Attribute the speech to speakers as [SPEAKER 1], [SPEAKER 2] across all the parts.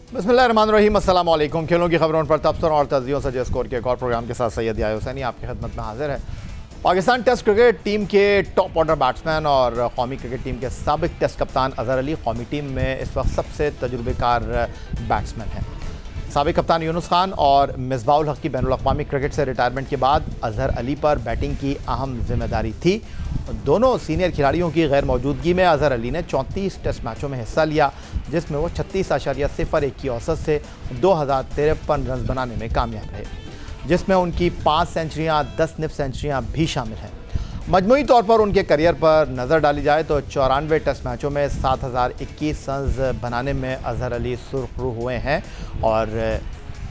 [SPEAKER 1] बिस्मिल्लाहिर्रहमानिर्रहीम, अस्सलाम वालेकुम। खेलों की खबरों पर तबसरों और तज्जियों से स्कोर के एक और प्रोग्राम के साथ सैयद याहिया हुसैनी आपकी खिदमत में हाजिर है। पाकिस्तान टेस्ट क्रिकेट टीम के टॉप ऑर्डर बैट्समैन और कौमी क्रिकेट टीम के साबिक टेस्ट कप्तान अजहर अली कौमी टीम में इस वक्त सबसे तजुर्बेकार बैट्समैन हैं। साबिक कप्तान यूनुस खान और मिसबाहुल हक की बैनुल अक़वामी क्रिकेट से रिटायरमेंट के बाद अजहर अली पर बैटिंग की अहम जिम्मेदारी थी। दोनों सीनियर खिलाड़ियों की गैर मौजूदगी में अजहर अली ने 34 टेस्ट मैचों में हिस्सा लिया, जिसमें वो 36.01 की औसत से 2053 रन बनाने में कामयाब रहे, जिसमें उनकी 5 सेंचुरियाँ 10 निफ सेंचुरियाँ भी शामिल हैं। मजमूई तौर पर उनके करियर पर नज़र डाली जाए तो 94 टेस्ट मैचों में 7021 रन बनाने में अजहर अली सुरखरू हुए हैं और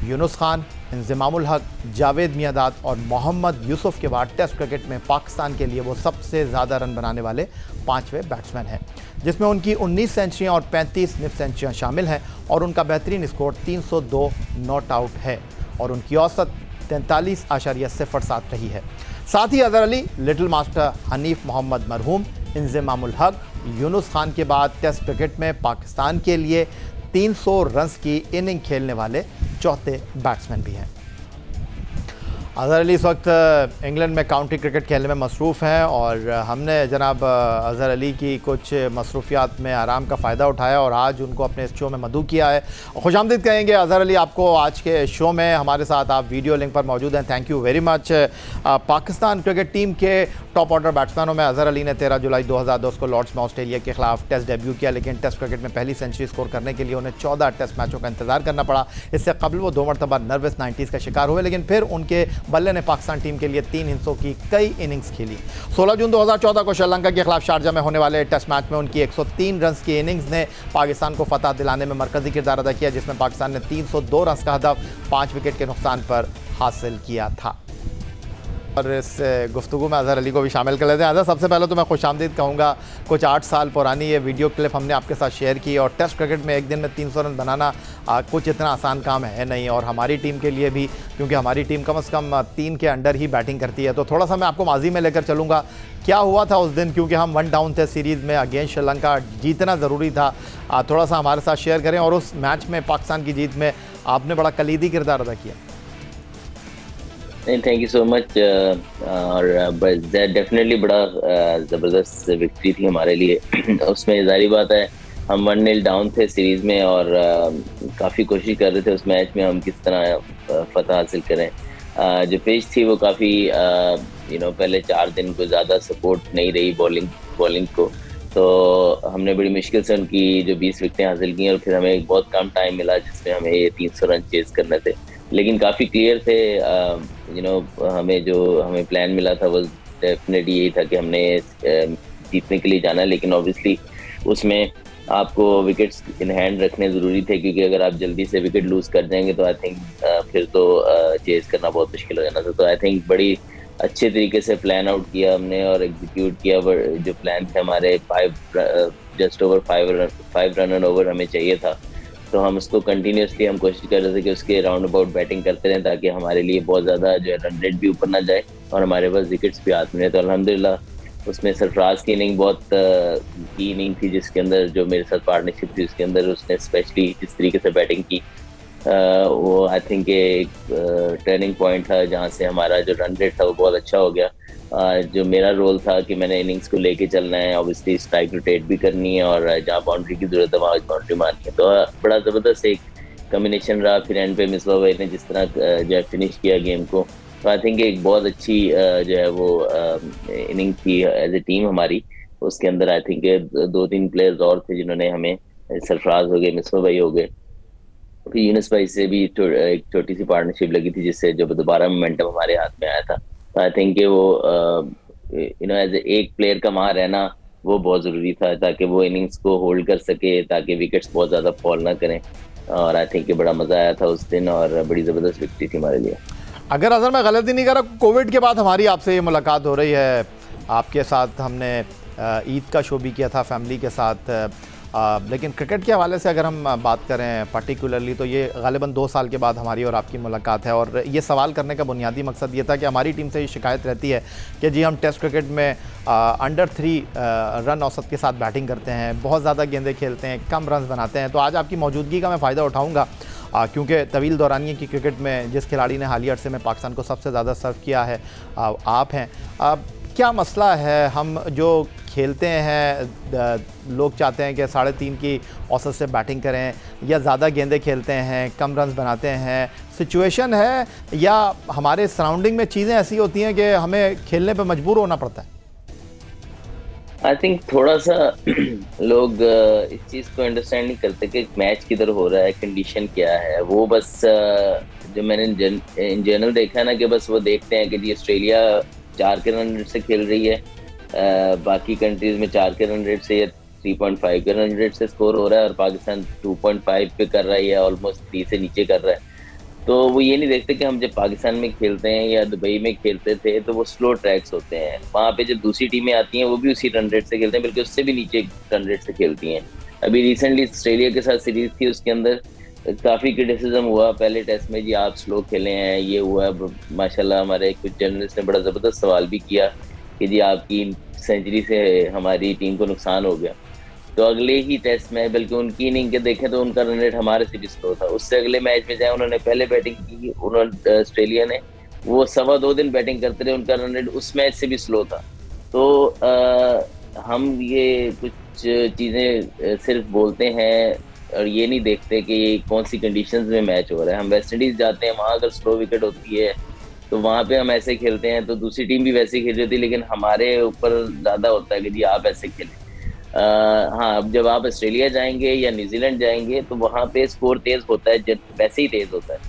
[SPEAKER 1] यूनुस खान, इंज़मामुल हक, जावेद मियांदाद और मोहम्मद यूसुफ के बाद टेस्ट क्रिकेट में पाकिस्तान के लिए वो सबसे ज़्यादा रन बनाने वाले 5वें बैट्समैन हैं, जिसमें उनकी 19 सेंचुरियाँ और 35 निफ सेंचुरियाँ शामिल हैं और उनका बेहतरीन स्कोर 302 नॉट आउट है और उनकी औसत 43.07 रही है। साथ ही अजहर अली लिटिल मास्टर हनीफ मोहम्मद मरहूम, इंज़मामुल हक, यूनुस खान के बाद टेस्ट क्रिकेट में पाकिस्तान के लिए 300 रन्स की इनिंग खेलने वाले चौथे बैट्समैन भी हैं। अजहर अली इस वक्त इंग्लैंड में काउंटी क्रिकेट खेलने में मसरूफ़ हैं और हमने जनाब अजहर अली की कुछ मसरूफियात में आराम का फ़ायदा उठाया और आज उनको अपने इस शो में मदऊ किया है। खुशामदीद कहेंगे अजहर अली आपको आज के शो में। हमारे साथ आप वीडियो लिंक पर मौजूद हैं, thank you very much. Pakistan cricket team के टॉप ऑर्डर बैट्समैनों में अजहर अली ने 13 जुलाई 2010 को लॉर्ड्स में ऑस्ट्रेलिया के खिलाफ टेस्ट डेब्यू किया, लेकिन टेस्ट क्रिकेट में पहली सेंचुरी स्कोर करने के लिए उन्हें 14 टेस्ट मैचों का इंतजार करना पड़ा। इससे कबल वो 2 मरतबा नर्वस 90s का शिकार हुए, लेकिन फिर उनके बल्ले ने पाकिस्तान टीम के लिए 3 हिस्सों की कई इनिंग्स खेली। 16 जून 2014 को श्रीलंका के खिलाफ शारजा में होने वाले टेस्ट मैच में उनकी 103 रन की इनिंग्स ने पाकिस्तान को फतह दिलाने में मरकजी किरदार अदा किया, जिसमें पाकिस्तान ने 302 रन का हदफ 5 विकेट के नुकसान पर हासिल किया था। और इस गुफ्तगू में अजहर अली को भी शामिल कर लेते हैं। अजहर, सबसे पहले तो मैं खुशामदीद कहूँगा। कुछ 8 साल पुरानी ये वीडियो क्लिप हमने आपके साथ शेयर की और टेस्ट क्रिकेट में एक दिन में 300 रन बनाना कुछ इतना आसान काम है नहीं, और हमारी टीम के लिए भी, क्योंकि हमारी टीम कम से कम 3 के अंडर ही बैटिंग करती है। तो थोड़ा सा मैं आपको माजी में लेकर चलूँगा, क्या हुआ था उस दिन, क्योंकि हम 1 डाउन थे सीरीज़ में अगेंस्ट श्रीलंका, जीतना ज़रूरी था। थोड़ा सा हमारे साथ शेयर करें और उस मैच में पाकिस्तान की जीत में आपने बड़ा कलीदी किरदार अदा किया।
[SPEAKER 2] Thank you so much. और डेफिनेटली बड़ा ज़बरदस्त विक्ट्री थी हमारे लिए। उसमें जारी बात है हम 1-0 डाउन थे सीरीज़ में और काफ़ी कोशिश कर रहे थे उस मैच में हम किस तरह फतह हासिल करें। जो पिच थी वो काफ़ी पहले 4 दिन को ज़्यादा सपोर्ट नहीं रही बॉलिंग को, तो हमने बड़ी मुश्किल से उनकी जो 20 विकेटें हासिल की और फिर हमें एक बहुत कम टाइम मिला जिसमें हमें ये 300 रन चेज़ करने थे, लेकिन काफ़ी क्लियर थे। हमें प्लान मिला था वो डेफिनेटली यही था कि हमने जीतने के लिए जाना है, लेकिन ऑब्वियसली उसमें आपको विकेट्स इन हैंड रखने ज़रूरी थे, क्योंकि अगर आप जल्दी से विकेट लूज़ कर जाएंगे तो आई थिंक फिर तो चेज़ करना बहुत मुश्किल हो जाना था। तो आई थिंक बड़ी अच्छे तरीके से प्लान आउट किया हमने और एग्जीक्यूट किया। जो प्लान थे हमारे जस्ट ओवर 5 रन ओवर हमें चाहिए था, तो हम उसको कंटिन्यूसली हम कोशिश कर रहे थे कि उसके राउंड अबाउट बैटिंग करते रहें ताकि हमारे लिए बहुत ज़्यादा जो है रन रेट भी ऊपर ना जाए और हमारे पास विकेट्स भी हाथ में। तो अल्हम्दुलिल्लाह उसमें सरफराज की इनिंग बहुत की इनिंग थी, जिसके अंदर जो मेरे साथ पार्टनरशिप थी उसके अंदर उसने स्पेशली जिस तरीके से बैटिंग की वो आई थिंक एक टर्निंग पॉइंट था जहाँ से हमारा जो रन रेट था वो बहुत अच्छा हो गया। जो मेरा रोल था कि मैंने इनिंग्स को लेके चलना है, ऑब्वियसली स्ट्राइक रोटेट भी करनी है और जहाँ बाउंड्री की जरूरत है वहाँ बाउंड्री मारनी है। तो बड़ा ज़बरदस्त एक कम्बिनेशन रहा। फिर एंड पे मिसबाह भाई ने जिस तरह जो है फिनिश किया गेम को, तो आई थिंक एक बहुत अच्छी जो है वो इनिंग थी एज ए टीम हमारी। उसके अंदर आई थिंक 2-3 प्लेयर्स और थे जिन्होंने हमें, सरफराज हो गए, मिसबाह भाई हो गए, फिर यूनुस भाई से भी एक छोटी सी पार्टनरशिप लगी थी जिससे जो दोबारा मोमेंटम हमारे हाथ में आया था। तो आई थिंक वो एज एक प्लेयर का वहाँ रहना वो बहुत ज़रूरी था ताकि वो इनिंग्स को होल्ड कर सके, ताकि विकेट्स बहुत ज़्यादा फॉल ना करें। और आई थिंक बड़ा मज़ा आया था उस दिन और बड़ी ज़बरदस्त विक्ट्री थी हमारे लिए।
[SPEAKER 1] अगर अजहर मैं गलती नहीं कर रहा, कोविड के बाद हमारी आपसे ये मुलाकात हो रही है। आपके साथ हमने ईद का शो भी किया था फैमिली के साथ, लेकिन क्रिकेट के हवाले से अगर हम बात करें पर्टिकुलरली, तो ये गालिबन 2 साल के बाद हमारी और आपकी मुलाकात है, और ये सवाल करने का बुनियादी मकसद ये था कि हमारी टीम से ये शिकायत रहती है कि जी हम टेस्ट क्रिकेट में अंडर 3 रन औसत के साथ बैटिंग करते हैं, बहुत ज़्यादा गेंदें खेलते हैं, कम रन बनाते हैं। तो आज आपकी मौजूदगी का मैं फ़ायदा उठाऊँगा क्योंकि तवील दौरानिए की क्रिकेट में जिस खिलाड़ी ने हालिया अरसे में पाकिस्तान को सबसे ज़्यादा सर्व किया है आप हैं। क्या मसला है, हम जो खेलते हैं लोग चाहते हैं कि 3.5 की औसत से बैटिंग करें, या ज़्यादा गेंदें खेलते हैं, कम रन्स बनाते हैं, सिचुएशन है या हमारे सराउंडिंग में चीज़ें ऐसी होती हैं कि हमें खेलने पे मजबूर होना पड़ता है?
[SPEAKER 2] आई थिंक थोड़ा सा लोग इस चीज़ को अंडरस्टैंड नहीं करते कि मैच किधर हो रहा है, कंडीशन क्या है। वो बस जो मैंने इन जनरल देखा है ना, कि बस वो देखते हैं कि जी ऑस्ट्रेलिया 4 के रन रेट से खेल रही है, बाकी कंट्रीज में 4 के रन रेट से या 3.5 के रन रेट से स्कोर हो रहा है, और पाकिस्तान 2.5 पे कर रहा है या ऑलमोस्ट 3 से नीचे कर रहा है। तो वो ये नहीं देखते कि हम जब पाकिस्तान में खेलते हैं या दुबई में खेलते थे तो वो स्लो ट्रैक्स होते हैं, वहाँ पे जब दूसरी टीमें आती हैं वो भी उसी रन रेट से खेलते हैं, बल्कि उससे भी नीचे रन रेट से खेलती हैं। अभी रिसेंटली ऑस्ट्रेलिया के साथ सीरीज थी, उसके अंदर काफ़ी क्रिटिसिज्म हुआ पहले टेस्ट में, जी आप स्लो खेले हैं, ये हुआ। माशाल्लाह हमारे कुछ जर्नलिस्ट ने बड़ा ज़बरदस्त सवाल भी किया कि जी आपकी सेंचुरी से हमारी टीम को नुकसान हो गया। तो अगले ही टेस्ट में, बल्कि उनकी इनिंग के देखें तो उनका रन रेट हमारे से भी स्लो था। उससे अगले मैच में जाए, उन्होंने पहले बैटिंग की, उन्होंने ऑस्ट्रेलिया ने, वो 2.25 दिन बैटिंग करते रहे, उनका रन रेट उस मैच से भी स्लो था। तो हम ये कुछ चीज़ें सिर्फ बोलते हैं और ये नहीं देखते कि कौन सी कंडीशंस में मैच हो रहा है। हम वेस्ट इंडीज़ जाते हैं, वहाँ अगर स्लो विकेट होती है तो वहाँ पे हम ऐसे खेलते हैं, तो दूसरी टीम भी वैसे ही खेल रही होती है, लेकिन हमारे ऊपर ज़्यादा होता है कि जी आप ऐसे खेलें। हाँ, अब जब आप ऑस्ट्रेलिया जाएंगे या न्यूजीलैंड जाएंगे तो वहाँ पे स्कोर तेज होता है, वैसे ही तेज होता है,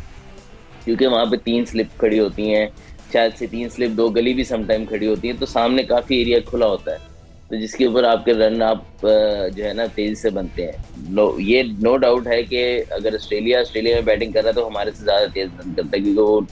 [SPEAKER 2] क्योंकि वहाँ पे 3 स्लिप खड़ी होती हैं, शायद से 3 स्लिप 2 गली भी समटाइम खड़ी होती है, तो सामने काफ़ी एरिया खुला होता है, तो जिसके ऊपर आपके रन आप जो है ना तेजी से बनते हैं। ये नो डाउट है कि अगर ऑस्ट्रेलिया में बैटिंग कर रहा है तो हमारे से ज़्यादा तेज रन करता है, क्योंकि वो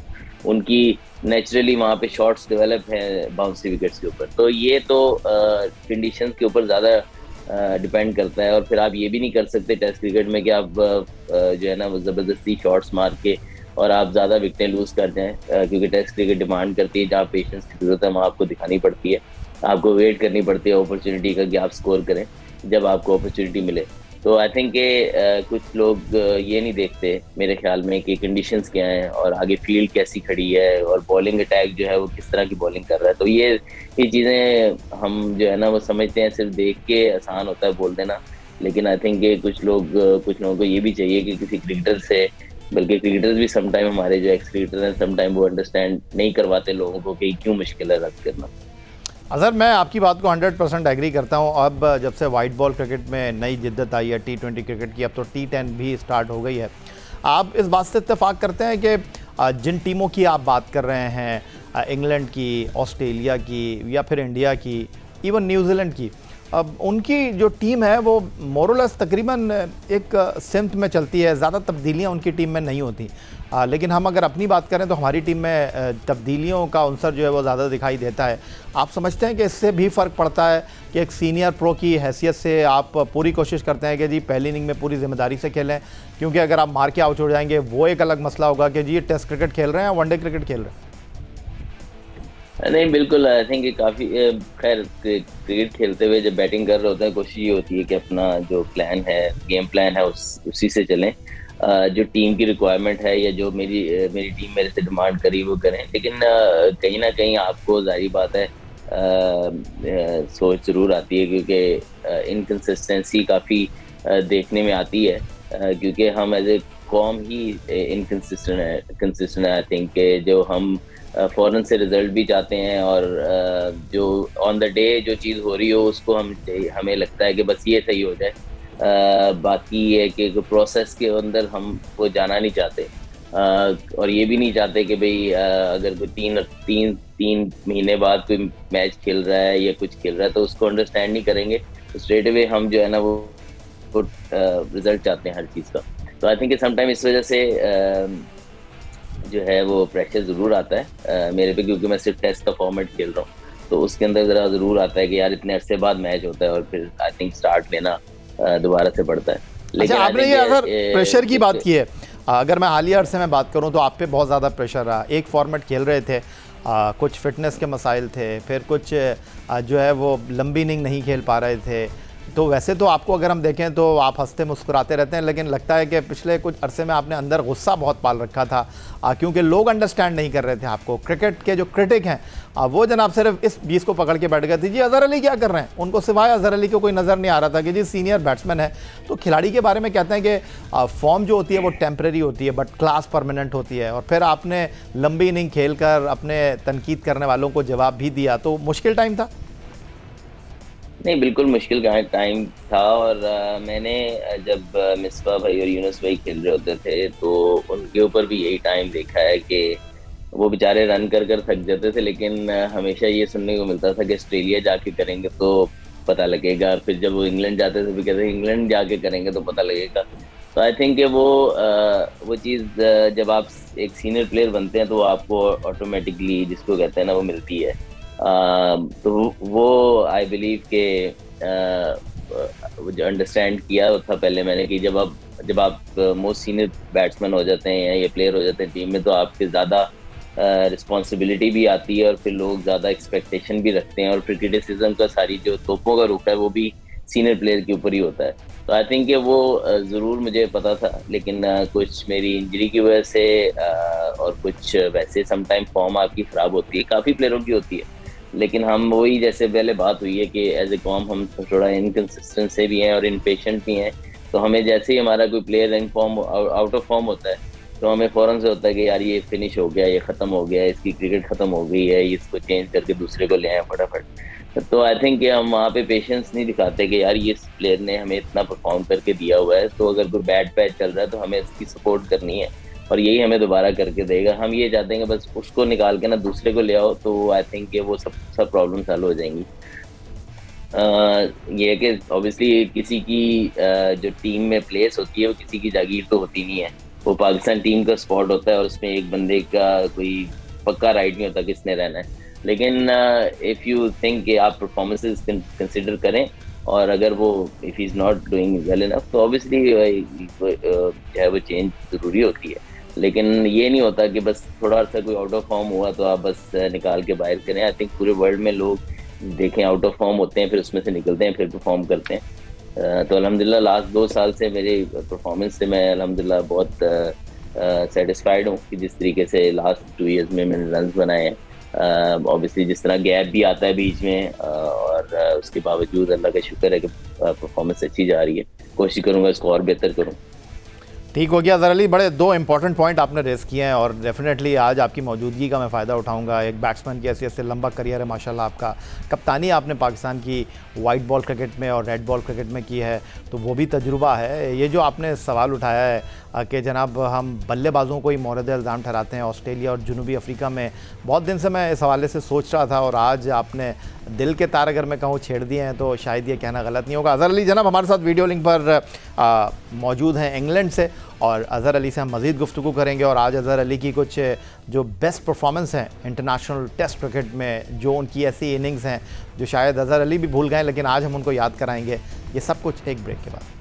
[SPEAKER 2] उनकी नेचुरली वहाँ पे शॉट्स डेवलप हैं बाउंसी विकेट्स के ऊपर। तो ये तो कंडीशंस के ऊपर ज़्यादा डिपेंड करता है। और फिर आप ये भी नहीं कर सकते टेस्ट क्रिकेट में कि आप जो है ना वो ज़बरदस्ती शॉट्स मार के और आप ज़्यादा विकेटें लूज़ कर जाएं, क्योंकि टेस्ट क्रिकेट डिमांड करती है, जहाँ पेशेंस की जरूरत है वहाँ आपको दिखानी पड़ती है, आपको वेट करनी पड़ती है अपॉर्चुनिटी का कि आप स्कोर करें जब आपको अपॉर्चुनिटी मिले। तो आई थिंक कुछ लोग ये नहीं देखते मेरे ख्याल में कि कंडीशंस क्या हैं और आगे फील्ड कैसी खड़ी है और बॉलिंग अटैक जो है वो किस तरह की बॉलिंग कर रहा है। तो ये चीज़ें हम जो है ना वो समझते हैं, सिर्फ देख के आसान होता है बोल देना, लेकिन आई थिंक कुछ लोगों को ये भी चाहिए कि किसी क्रिकेटर से, बल्कि क्रिकेटर्स भी समटाइम हमारे जो एक्स क्रिकेटर हैं समटाइम वो अंडरस्टैंड नहीं करवाते लोगों को कि क्यों मुश्किल है रद्द करना।
[SPEAKER 1] अज़हर, मैं आपकी बात को 100% एग्री करता हूं। अब जब से वाइट बॉल क्रिकेट में नई जिद्दत आई है T20 क्रिकेट की, अब तो T10 भी स्टार्ट हो गई है, आप इस बात से इत्तेफाक करते हैं कि जिन टीमों की आप बात कर रहे हैं, इंग्लैंड की, ऑस्ट्रेलिया की या फिर इंडिया की, इवन न्यूजीलैंड की, अब उनकी जो टीम है वो मोरलेस तकरीबन एक सिमत में चलती है, ज़्यादा तब्दीलियाँ उनकी टीम में नहीं होती। लेकिन हम अगर अपनी बात करें तो हमारी टीम में तब्दीलियों का अंसर जो है वो ज़्यादा दिखाई देता है। आप समझते हैं कि इससे भी फ़र्क पड़ता है कि एक सीनियर प्रो की हैसियत से आप पूरी कोशिश करते हैं कि जी पहली इनिंग में पूरी जिम्मेदारी से खेलें, क्योंकि अगर आप मार के आउट हो जाएंगे वो एक अलग मसला होगा कि जी ये टेस्ट क्रिकेट खेल रहे हैं या वनडे क्रिकेट खेल रहे हैं?
[SPEAKER 2] नहीं, बिल्कुल। आई थिंक काफ़ी खैर क्रिकेट खेलते हुए जब बैटिंग कर रहे होते हैं कोशिश ये होती है कि अपना जो प्लान है, गेम प्लान है, उसी से चलें, जो टीम की रिक्वायरमेंट है या जो मेरी टीम मेरे से डिमांड करी वो करें। लेकिन कहीं ना कहीं आपको जाहिर बात है सोच ज़रूर आती है, क्योंकि इनकन्सिस्टेंसी काफ़ी देखने में आती है, क्योंकि हम एज ए कॉम ही इनकन्सिस्टेंट है। आई थिंक जो हम फ़ौरन से रिजल्ट भी चाहते हैं और जो ऑन द डे जो चीज़ हो रही हो उसको हमें लगता है कि बस ये सही हो जाए, बाकी ये कि प्रोसेस के अंदर हम वो जाना नहीं चाहते, और ये भी नहीं चाहते कि भाई अगर कोई तीन महीने बाद कोई मैच खेल रहा है या कुछ खेल रहा है तो उसको अंडरस्टैंड नहीं करेंगे, तो स्ट्रेट अवे हम जो है ना वो रिजल्ट चाहते हैं हर चीज़ का। तो आई थिंक समटाइम इस वजह से जो है वो प्रेशर ज़रूर आता है मेरे पे, क्योंकि मैं सिर्फ टेस्ट का फॉर्मेट खेल रहा हूँ, तो उसके अंदर ज़रा ज़रूर आता है कि यार इतने अरसे बाद मैच होता है और फिर आई थिंक स्टार्ट लेना दोबारा से पड़ता है।
[SPEAKER 1] लेकिन अच्छा, आपने ये अगर प्रेशर की बात की है, अगर मैं हालिया अरसे में बात करूं तो आप पे बहुत ज़्यादा प्रेशर रहा। एक फॉर्मेट खेल रहे थे, कुछ फिटनेस के मसाइल थे, फिर कुछ जो है वो लंबी इनिंग नहीं खेल पा रहे थे। तो वैसे तो आपको अगर हम देखें तो आप हंसते मुस्कुराते रहते हैं, लेकिन लगता है कि पिछले कुछ अरसे में आपने अंदर गुस्सा बहुत पाल रखा था, क्योंकि लोग अंडरस्टैंड नहीं कर रहे थे आपको। क्रिकेट के जो क्रिटिक हैं वो जनाब सिर्फ इस बीच को पकड़ के बैठ गए थे, जी अज़हर अली क्या कर रहे हैं। उनको सिवाय अज़हर अली को कोई नज़र नहीं आ रहा था कि जी सीनियर बैट्समैन है। तो खिलाड़ी के बारे में कहते हैं कि फॉर्म जो होती है वो टेम्प्रेरी होती है, बट क्लास परमानेंट होती है। और फिर आपने लंबी इनिंग खेल कर अपने तनकीद करने वालों को जवाब भी दिया, तो मुश्किल टाइम था।
[SPEAKER 2] नहीं, बिल्कुल मुश्किल टाइम था। और मैंने जब मिसबा भाई और यूनुस भाई खेल रहे होते थे तो उनके ऊपर भी यही टाइम देखा है कि वो बेचारे रन कर थक जाते थे, लेकिन हमेशा ये सुनने को मिलता था कि ऑस्ट्रेलिया जाके करेंगे तो पता लगेगा। फिर जब वो इंग्लैंड जाते थे भी कहते थे इंग्लैंड जाके करेंगे तो पता लगेगा। तो आई थिंक वो चीज़ जब आप एक सीनियर प्लेयर बनते हैं तो आपको ऑटोमेटिकली, जिसको कहते हैं ना, वो मिलती है। तो वो आई बिलीव के जो अंडरस्टैंड किया था पहले मैंने कि जब आप मोस्ट सीनियर बैट्समैन हो जाते हैं या प्लेयर हो जाते हैं टीम में, तो आपके ज़्यादा रिस्पॉन्सिबिलिटी भी आती है और फिर लोग ज़्यादा एक्सपेक्टेशन भी रखते हैं, और फिर क्रिटिसिज्म का सारी जो तोपों का रुख है वो भी सीनियर प्लेयर के ऊपर ही होता है। तो आई थिंक वो ज़रूर मुझे पता था, लेकिन कुछ मेरी इंजरी की वजह से और कुछ वैसे समटाइम फॉर्म आपकी ख़राब होती है, काफ़ी प्लेयरों की होती है। लेकिन हम वही, जैसे पहले बात हुई है कि एज ए कॉम हम थोड़ा इनकंसिस्टेंट से भी हैं और इनपेशेंट भी हैं। तो हमें जैसे ही हमारा कोई player in form out of form होता है तो हमें फ़ौरन से होता है कि यार ये फिनिश हो गया, ये ख़त्म हो गया, इसकी क्रिकेट ख़त्म हो गई है, इसको चेंज करके दूसरे को ले आए फटाफट। तो आई थिंक हम वहाँ पे पेशेंस नहीं दिखाते कि यार ये प्लेयर ने हमें इतना परफॉर्म करके दिया हुआ है, तो अगर कोई बैड पैच चल रहा है तो हमें इसकी सपोर्ट करनी है और यही हमें दोबारा करके देगा। हम ये चाहते हैं कि बस उसको निकाल के ना दूसरे को ले आओ, तो आई थिंक वो सब प्रॉब्लम सॉल्व हो जाएंगी। ये है कि ऑब्वियसली किसी की जो टीम में प्लेस होती है वो किसी की जागीर तो होती नहीं है। वो पाकिस्तान टीम का स्पॉट होता है और उसमें एक बंदे का कोई पक्का राइट नहीं होता किसने रहना है। लेकिन इफ़ यू थिंक कि आप परफॉर्मेंसेस कंसिडर करें और अगर वो if is not doing well enough तो ऑब्वियसली जो है वो चेंज ज़रूरी होती है। लेकिन ये नहीं होता कि बस थोड़ा सा कोई आउट ऑफ फॉर्म हुआ तो आप बस निकाल के बाहर करें। आई थिंक पूरे वर्ल्ड में लोग देखें आउट ऑफ फॉर्म होते हैं, फिर उसमें से निकलते हैं, फिर परफॉर्म करते हैं। तो अल्हम्दुलिल्लाह लास्ट 2 साल से मेरे परफॉर्मेंस से मैं अल्हम्दुलिल्लाह बहुत सेटिस्फाइड हूँ कि जिस तरीके से लास्ट 2 ईयर्स में मैंने रन्स बनाए हैं। ऑब्वियसली जिस तरह गैप भी आता है बीच में और उसके बावजूद अल्लाह का शुक्र है कि परफॉर्मेंस अच्छी जा रही है। कोशिश करूँगा इसको और बेहतर करूँ।
[SPEAKER 1] ठीक हो गया अज़हर अली, बड़े 2 इंपॉर्टेंट पॉइंट आपने रेस किए हैं और डेफिनेटली आज आपकी मौजूदगी का मैं फ़ायदा उठाऊंगा। एक बैट्समैन की ऐसे लंबा करियर है माशाल्लाह आपका, कप्तानी आपने पाकिस्तान की वाइट बॉल क्रिकेट में और रेड बॉल क्रिकेट में की है, तो वो भी तजुर्बा है। ये जो आपने सवाल उठाया है कि जनाब हम बल्लेबाजों को ही मोरद इल्ज़ाम ठहराते हैं ऑस्ट्रेलिया और जनूबी अफ्रीका में, बहुत दिन से मैं इस हवाले से सोच रहा था और आज आपने दिल के तार अगर मैं कहूँ छेड़ दिए हैं तो शायद ये कहना गलत नहीं होगा। अज़हर अली जनाब हमारे साथ वीडियो लिंक पर मौजूद हैं इंग्लैंड से, और अज़हर अली से हम मज़ीद गुफ्तगू करेंगे। और आज अज़हर अली की कुछ जो बेस्ट परफॉर्मेंस हैं इंटरनेशनल टेस्ट क्रिकेट में, जो उनकी ऐसी इनिंग्स हैं जो शायद अज़हर अली भी भूल गए, लेकिन आज हम उनको याद कराएंगे। ये सब कुछ एक ब्रेक के बाद।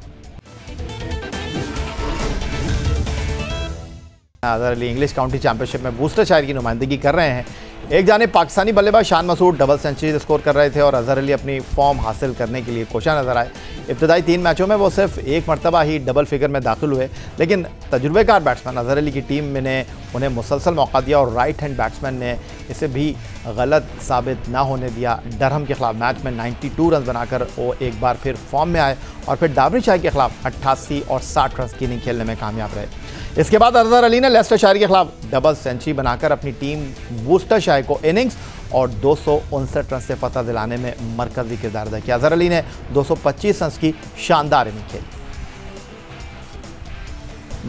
[SPEAKER 1] Azhar Ali English county championship में वूस्टरशायर की नुमाइंदगी कर रहे हैं। एक जानिब पाकिस्तानी बल्लेबाज Shan Masood double century score कर रहे थे और अज़हर अली अपनी फॉर्म हासिल करने के लिए कोशिश नजर आए। इब्तदाई 3 मैचों में वो सिर्फ एक मरतबा ही डबल फिगर में दाखिल हुए, लेकिन तजुर्बेकार बैट्समैन अज़हर अली की टीम ने उन्हें मुसलसल मौका दिया और राइट हैंड बैट्समैन ने इसे भी गलत साबित ना होने दिया। डरहम के खिलाफ मैच में 92 रन बनाकर वो एक बार फिर फॉर्म में आए और फिर डार्बिशायर के खिलाफ 88 और 60 रन की इनिंग खेलने में कामयाब रहे। इसके बाद अज़हर अली ने लेस्टरशायर के खिलाफ डबल सेंचुरी बनाकर अपनी टीम वूस्टरशायर को इनिंग्स और 259 रन से फतह दिलाने में मरकजी किरदार अदा किया। अज़हर अली ने 225 रन की शानदार इनिंग खेली।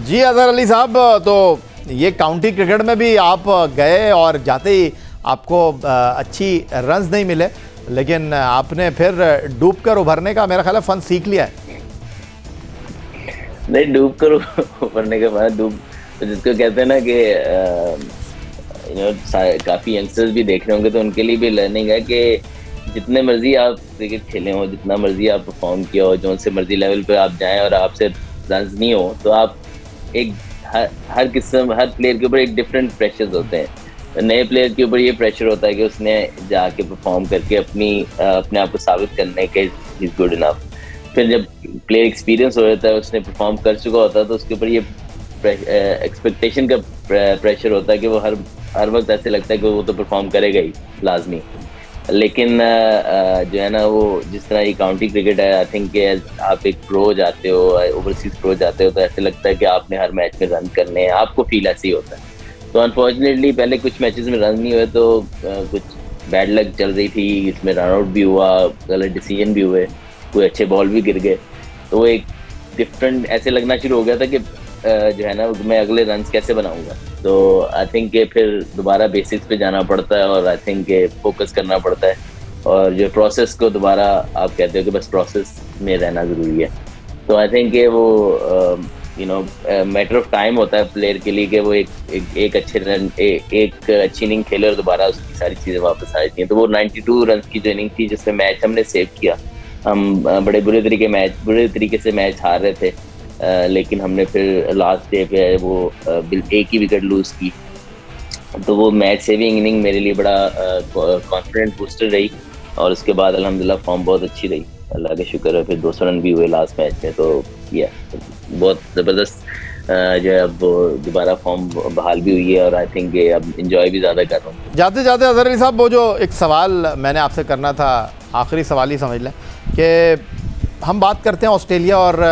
[SPEAKER 1] जी अज़हर अली साहब, तो ये काउंटी क्रिकेट में भी आप गए और जाते ही आपको अच्छी रन्स नहीं मिले, लेकिन आपने फिर डूब कर उभरने का मेरा ख्याल है फन सीख लिया है।
[SPEAKER 2] नहीं, डूब कर उभरने के बाद तो जिसको कहते हैं ना कि काफ़ी यंगस्टर्स भी देख रहे होंगे तो उनके लिए भी लर्निंग है कि जितने मर्जी आप क्रिकेट खेले हो, जितना मर्जी आप परफॉर्म किया हो, जो से मर्जी लेवल पे आप जाएं और आपसे रन नहीं हो, तो आप एक हर प्लेयर के ऊपर एक डिफरेंट प्रेशर्स होते हैं। नए प्लेयर के ऊपर ये प्रेशर होता है कि उसने जाके परफॉर्म करके अपने आप को साबित करने के इज गुड इनफ। फिर जब प्लेयर एक्सपीरियंस हो जाता है, उसने परफॉर्म कर चुका होता है, तो उसके ऊपर ये एक्सपेक्टेशन का प्रेशर होता है कि वो हर वक्त ऐसे लगता है कि वो तो परफॉर्म करेगा ही लाजमी। लेकिन जो है ना, वो जिस तरह ये काउंटी क्रिकेट है, आई थिंक आप एक प्रो जाते हो, ओवरसीज प्रो जाते हो, तो ऐसे लगता है कि आपने हर मैच में रन करने हैं, आपको फील ऐसे ही होता है। तो अनफॉर्चुनेटली पहले कुछ मैचेस में रन नहीं हुए, तो कुछ बैड लक चल रही थी, इसमें रन आउट भी हुआ, गलत डिसीजन भी हुए, कोई अच्छे बॉल भी गिर गए, तो एक डिफरेंट ऐसे लगना शुरू हो गया था कि जो है ना, मैं अगले रन कैसे बनाऊंगा। तो आई थिंक फिर दोबारा बेसिक्स पे जाना पड़ता है, और आई थिंक फोकस करना पड़ता है, और जो प्रोसेस को दोबारा आप कहते हो कि बस प्रोसेस में रहना ज़रूरी है। तो आई थिंक वो मैटर ऑफ टाइम होता है प्लेयर के लिए कि वो एक अच्छे रन एक अच्छी इनिंग खेले और दोबारा उसकी सारी चीज़ें वापस आ जाती हैं। तो वो 92 रन की जो इनिंग थी, जिसमें मैच हमने सेव किया, हम बड़े बुरे तरीके से मैच हार रहे थे, लेकिन हमने फिर लास्ट डे पे वो एक ही विकेट लूज की। तो वो मैच सेविंग इनिंग मेरे लिए बड़ा कॉन्फिडेंट बूस्टर रही, और उसके बाद अल्हम्दुलिल्लाह फॉर्म बहुत अच्छी रही, अल्लाह का शुक्र है। फिर 200 रन भी हुए लास्ट मैच में, तो ये बहुत ज़बरदस्त जो है अब दोबारा फॉर्म बहाल भी हुई है, और आई थिंक अब इंजॉय भी ज़्यादा कर रहा हूँ।
[SPEAKER 1] जाते जाते अज़हर अली साहब, वो जो एक सवाल मैंने आपसे करना था, आखिरी सवाल ही समझ लें कि हम बात करते हैं ऑस्ट्रेलिया और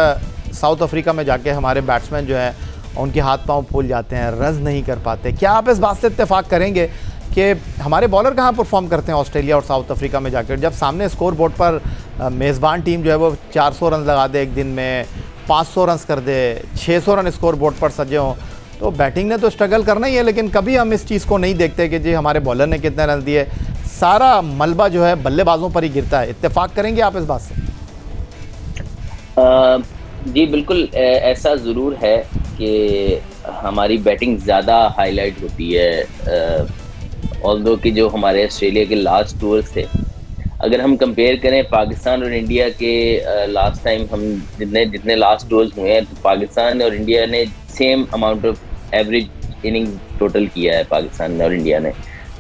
[SPEAKER 1] साउथ अफ्रीका में जाके हमारे बैट्समैन जो हैं उनके हाथ पांव फूल जाते हैं, रन नहीं कर पाते। क्या आप इस बात से इत्तेफाक करेंगे कि हमारे बॉलर कहाँ परफॉर्म करते हैं ऑस्ट्रेलिया और साउथ अफ्रीका में जाकर, जब सामने स्कोर बोर्ड पर मेज़बान टीम जो है वो 400 रन लगा दे, एक दिन में 500 रन कर दे, 600 रन स्कोर बोर्ड पर सजे हों, तो बैटिंग ने तो स्ट्रगल करना ही है, लेकिन कभी हम इस चीज़ को नहीं देखते कि जी हमारे बॉलर ने कितने रन दिए। सारा मलबा जो है बल्लेबाजों पर ही गिरता है। इत्तेफाक करेंगे आप इस बात से?
[SPEAKER 2] जी बिल्कुल, ऐसा ज़रूर है कि हमारी बैटिंग ज़्यादा हाईलाइट होती है, ऑल्दो कि जो हमारे ऑस्ट्रेलिया के लास्ट टूर्स थे, अगर हम कंपेयर करें पाकिस्तान और इंडिया के लास्ट टाइम हम जितने लास्ट टूर्स हुए हैं, तो पाकिस्तान और इंडिया ने same amount of average inning total किया है पाकिस्तान और इंडिया ने,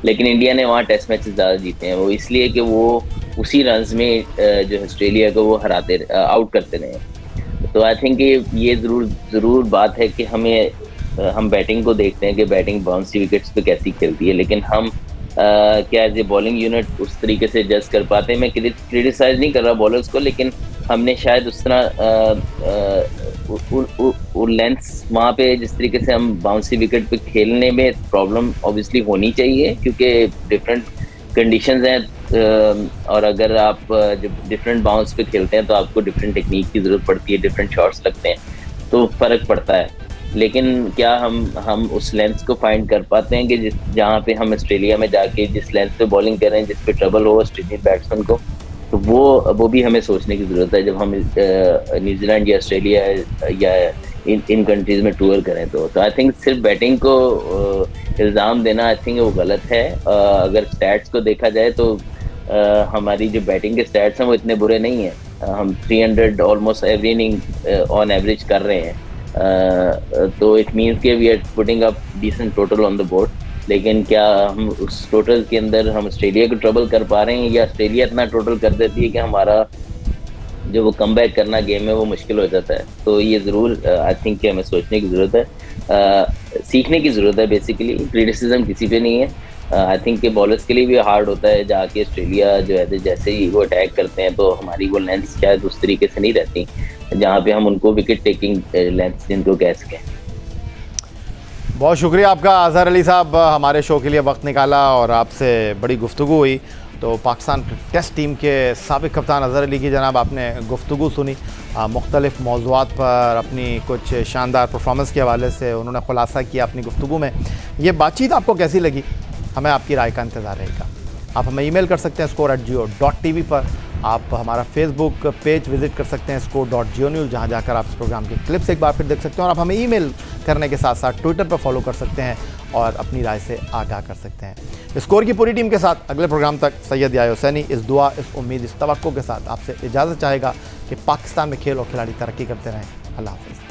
[SPEAKER 2] लेकिन इंडिया ने वहाँ टेस्ट मैचेस ज़्यादा जीते हैं। वो इसलिए कि वो उसी रन्स में जो ऑस्ट्रेलिया को वो आउट करते रहे। तो आई थिंक ये ज़रूर बात है कि हम बैटिंग को देखते हैं कि बैटिंग बाउंसी विकेट्स पे कैसी खेलती है, लेकिन हम क्या एज ए बॉलिंग यूनिट उस तरीके से जज कर पाते हैं। मैं क्रिटिसाइज नहीं कर रहा बॉलर्स को, लेकिन हमने शायद उस तरह लेंथ्स वहाँ पे जिस तरीके से हम बाउंसी विकेट पे खेलने में प्रॉब्लम ऑब्वियसली होनी चाहिए, क्योंकि डिफरेंट कंडीशंस हैं, और अगर आप जब डिफरेंट बाउंस पे खेलते हैं तो आपको डिफरेंट टेक्निक की ज़रूरत पड़ती है, डिफरेंट शॉट्स लगते हैं, तो फ़र्क पड़ता है। लेकिन क्या हम उस लेंथ को फाइंड कर पाते हैं कि जहाँ पे हम ऑस्ट्रेलिया में जाके जिस लेंथ पे बॉलिंग कर रहे हैं, जिस पे ट्रबल हो ऑस्ट्रेलियन बैट्समैन को, तो वो भी हमें सोचने की ज़रूरत है जब हम न्यूजीलैंड या ऑस्ट्रेलिया या इन कंट्रीज़ में टूर करें। तो आई थिंक सिर्फ बैटिंग को इल्ज़ाम देना आई थिंक वो गलत है। अगर स्टैट्स को देखा जाए तो हमारी जो बैटिंग के स्टैट्स हैं वो इतने बुरे नहीं हैं। हम 300 almost every inning on average कर रहे हैं, तो इट मीन्स के we are putting up decent total on the board. लेकिन क्या हम उस टोटल के अंदर हम ऑस्ट्रेलिया को ट्रबल कर पा रहे हैं, या ऑस्ट्रेलिया इतना टोटल कर देती है कि हमारा जो वो कम बैक करना गेम है वो मुश्किल हो जाता है। तो ये ज़रूर आई थिंक कि हमें सोचने की ज़रूरत है, सीखने की ज़रूरत है। बेसिकली क्रिटिसिज्म किसी पे नहीं है। आई थिंक कि बॉलर्स के लिए भी हार्ड होता है जाके ऑस्ट्रेलिया जो है जैसे ही वो अटैक करते हैं तो हमारी वो लेंथ शायद उस तरीके से नहीं रहती जहाँ पे हम उनको विकेट टेकिंग लेंथ जिनको कह सकें।
[SPEAKER 1] बहुत शुक्रिया आपका अज़हर अली साहब, हमारे शो के लिए वक्त निकाला और आपसे बड़ी गुफ्तगू हुई। तो पाकिस्तान टेस्ट टीम के साबिक़ कप्तान अज़हर अली की जनाब आपने गुफ्तगू सुनी, मुख्तलिफ़ मौज़ूआत पर अपनी कुछ शानदार परफॉर्मेंस के हवाले से उन्होंने खुलासा किया अपनी गुफ्तगू में। ये बातचीत आपको कैसी लगी, हमें आपकी राय का इंतज़ार रहेगा। आप हमें ईमेल कर सकते हैं score@geo.tv पर। आप हमारा फेसबुक पेज विजिट कर सकते हैं score.geo-news, जहां जाकर आप इस प्रोग्राम के क्लिप्स एक बार फिर देख सकते हैं। और आप हमें ईमेल करने के साथ साथ ट्विटर पर फॉलो कर सकते हैं और अपनी राय से आगाह कर सकते हैं। स्कोर की पूरी टीम के साथ अगले प्रोग्राम तक सैयद याह्या हुसैनी इस दुआ, इस उम्मीद, इस तवक्को के साथ आपसे इजाज़त चाहेगा कि पाकिस्तान में खेल और खिलाड़ी तरक्की करते रहें। अल्लाह हाफ़िज़।